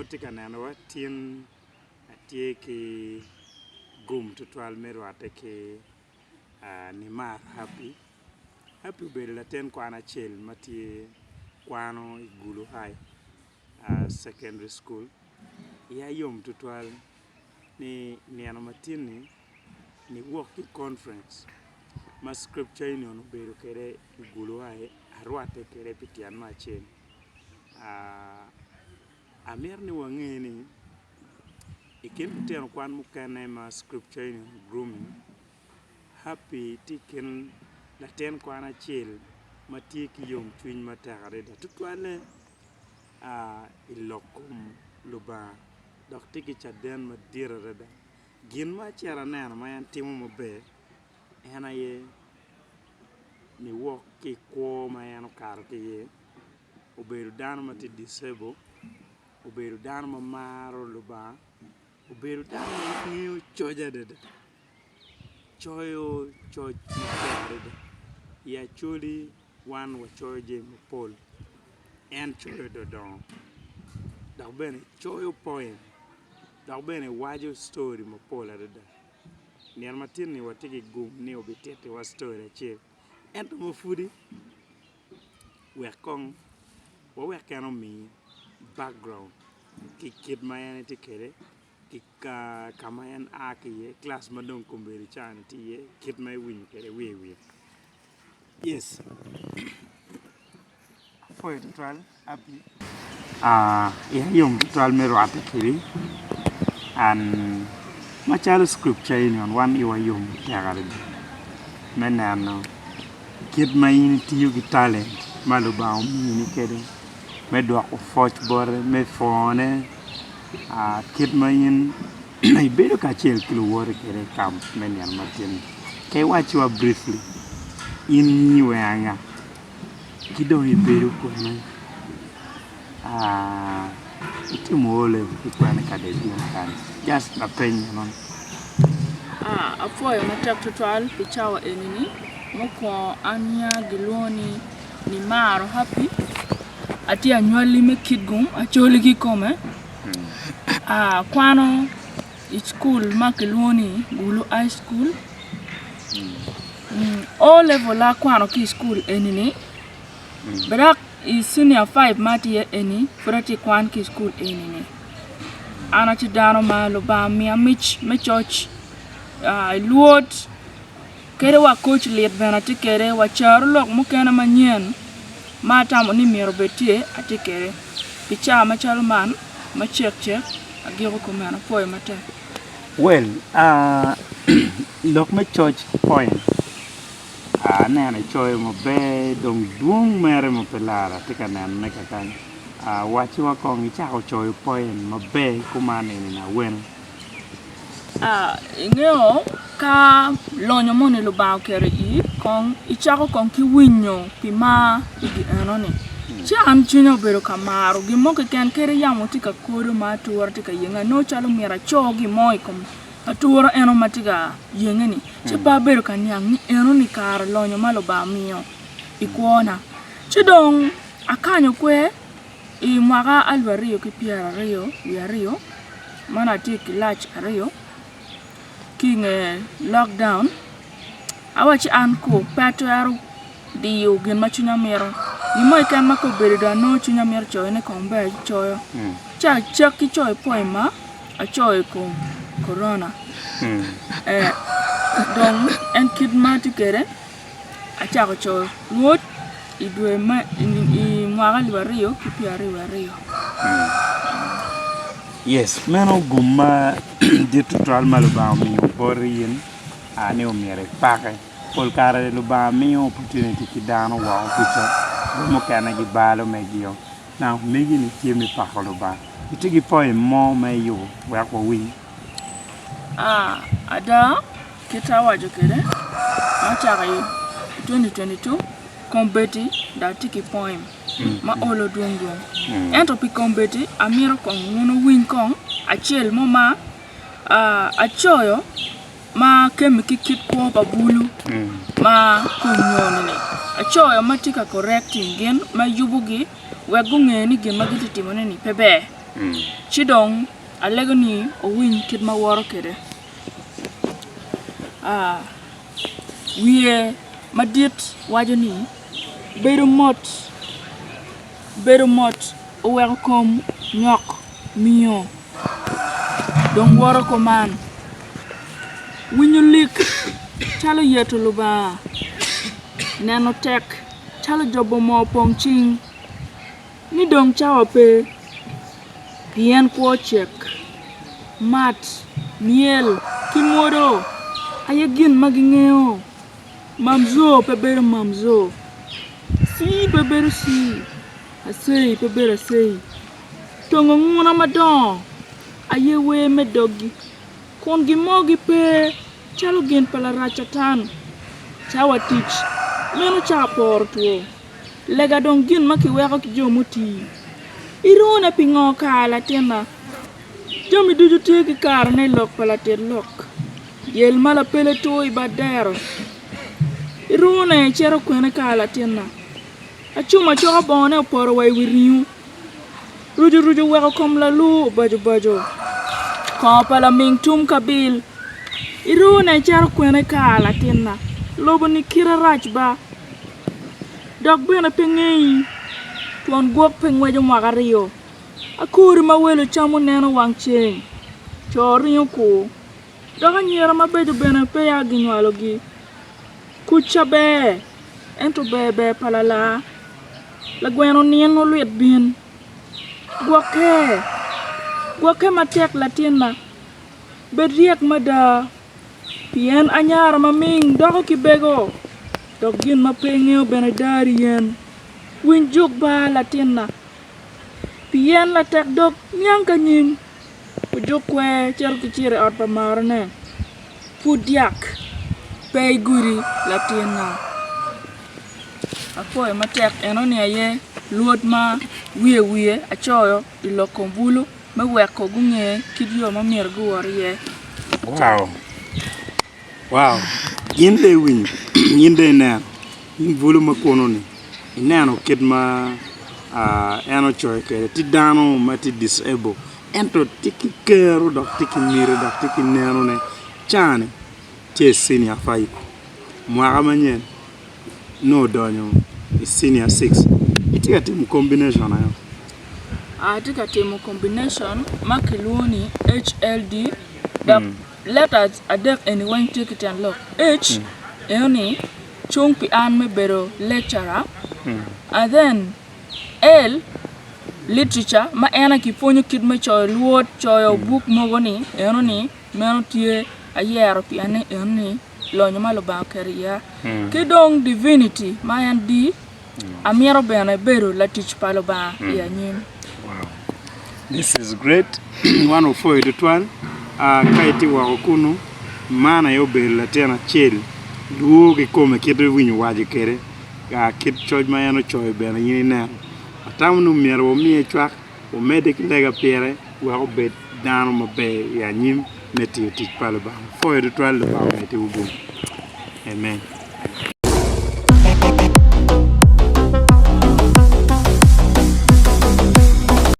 tika neno watin atie ki gum tutwal merwate ki Nimar Happy bedo laten kwana chel matie kwano Igulu High secondary school ya yom tutwal ni neno matin ni walk conference ma scripture ni ono bedo kere Igulu High arwate kere pitian ma chel Amir ni wangeni ikin ten kwan mukane ma scripture ni grooming Happy tikin laten kwana chel matie ki yom twin matagare da tutwale ilokum luba dok tiki chaden madira reda gin ma chera nena ma yan timo mabe ena ye ni wok ki kwo ma yan kar ki ye obedo dano mati disable obedo dano ma maro luba obedo dano ma ngiyo choja deda choyo choj deda ya choli wan wa choje mapol en choyo dodon dak bene choyo poem dak bene wajo story mapol deda nian matin ni watiki gum ni obitete wa story che ento mafudi wekong wa wekano mi background ki kid mayan tikere ki kama yan akiye class madong kumberi chan tiye kid may win kere we yes for trial Happy ya yom trial merwate kiri and machalo scripture in on one iwa yom tagare menano kid may tiyo ki talent maluba ni kede me do ko foch bor me fone kid mayin ay bedo ka chel kilo wor kere camp menian matin kay watch you briefly in you anga kido ibedo ko na itimole ikwane kadezi kan just na penye non afoyo matak tutwal pichawa enini moko anya giloni Nimar Happy ati anywali me kidgum acholi ki kome kwano school makilwoni Gulu High School o level la kwano ki school enini brak is senior 5 mati eni frati kwan ki school enini anati dano ma lo ba mi amich me church luot kere wa coach lead benati kere wa charu lok mukena manyen mata mo ni miro betie atikere picha machalo man ma check agiro ko mana poy mata well lok me church point nena choy mo be dong duong mere mo pelara tika nan me kakan wachi wa kong ichako choy point mo be kumane ni na wen ingeo ka lonyo moni lo ba kere kong ichako kong ki winyo pima igi anoni cham chinyo bero kamaro gimo ke ken kere yamo tika kodo ma tuwar tika yenga no chalo mira chogi moy kom atuwar eno matiga yengeni chipa bero kanyang ni eno ni kar lonyo malo ba miyo ikuona chidong akanyo kwe I mwaga alwario ki piara rio mana tiki lach rio king lockdown awachi anko pato yaro diyo gin machunya mero Imo ikan mako berida no chunya mer choy ne kombe choyo. Chak ki choy poema a choy ko corona. Dong en kid mati kere a chako choy. Wot idwe ma I mwaga liwario ki piari wario. Yes, meno gumma ditu tral malubami borin ane umere pake. Polkare lubami opportunity kidano wa officer. Mo kana gi balo megio. Now megi ni tiemi pakolo ba. Itigi poem mo meyo wa ko wi. Ada kita wajo kere. Achara 2022 kombeti da tiki poem. Ma olo dungo. Ento pi kombeti amiro kong ngono win kong achiel mo ma achoyo ma kemi kikit ko babulu ma kunyoni achoyo matika correcting gen ma yubugi wegunge ni gen magiti timone ni pebe ci dong alego ni o winy kit ma woro kede wiye madit wajo ni bedo mot o weko kom nyok miyo dong woro ko man winyo lik chalo yeto luba neno tek chalo jobo mo pong ching ni dong chawa pe pien kwo chek mat miel kimodo ayegin magingeo mamzo pe bero mamzo si pe bero si asei pe bero asei tongo nguna madon ayewe medogi kon gimogi pe chalo gin pala rachatan chawa tich meno cha porto lega dong gin makiweko ki jomuti irone pingo kala tena jomi duju teki kar ne lok pala ter lok yel mala pele toy badero irone chero kwene kala tena achuma choka bone oporo wai wiriu ruju weko kom la lu bajo ko pala ming tum kabil irone chero kwene kala tena lobo ni kira rach ba dog bena pengei tuan guok pengwejo magario akuri mawelo chamo neno wang cheng chorinyo ko doga nyera mabejo bena pe ya ginywalogi kucha be ento bebe palala la gweno nieno luet bin guoke matek latina bedriek mada pien anyara maming dogo kibego dog gin mapengeo bena dari yen winjuk ba latina pien la tek dog nyanka nyim ujuk kwe cher kichire ot pamarne pudiak pey guri latina apoy matek enoni aye luot ma wiye achoyo ilo kombulu me weko gunge kidio mamir guwariye wow yinde win yinde na bulu makono ni inano kid ma eno choy ke ti dano ma ti disable ento tiki kero dok tiki mire dok tiki neno ne chane che senior 5 mwaka manyen no donyo senior 6 itika timu combination ayo atika timu combination makiluoni HLD the letters adek anyone take it and look H eoni chung pi an me bero lecturer and then L literature ma ena kiponyo kid me choy luot choyo book mogoni enoni meno tie ayero pi ane enoni lonyo malo ba career kidong divinity ma yan di amiero bena bero la teach palo ba ya nyim. Wow, this is great. 104 to 12 kaiti wa okunu mana yo bela tena chel duoge kome kidwe winyo waje kere kid choj ma yano choy bena yini na atamnu miero mi chwak o medic lega pere wa obet dano mabe ya nyim meti teach palo ba 4 to 12 ba meti ubu. Amen.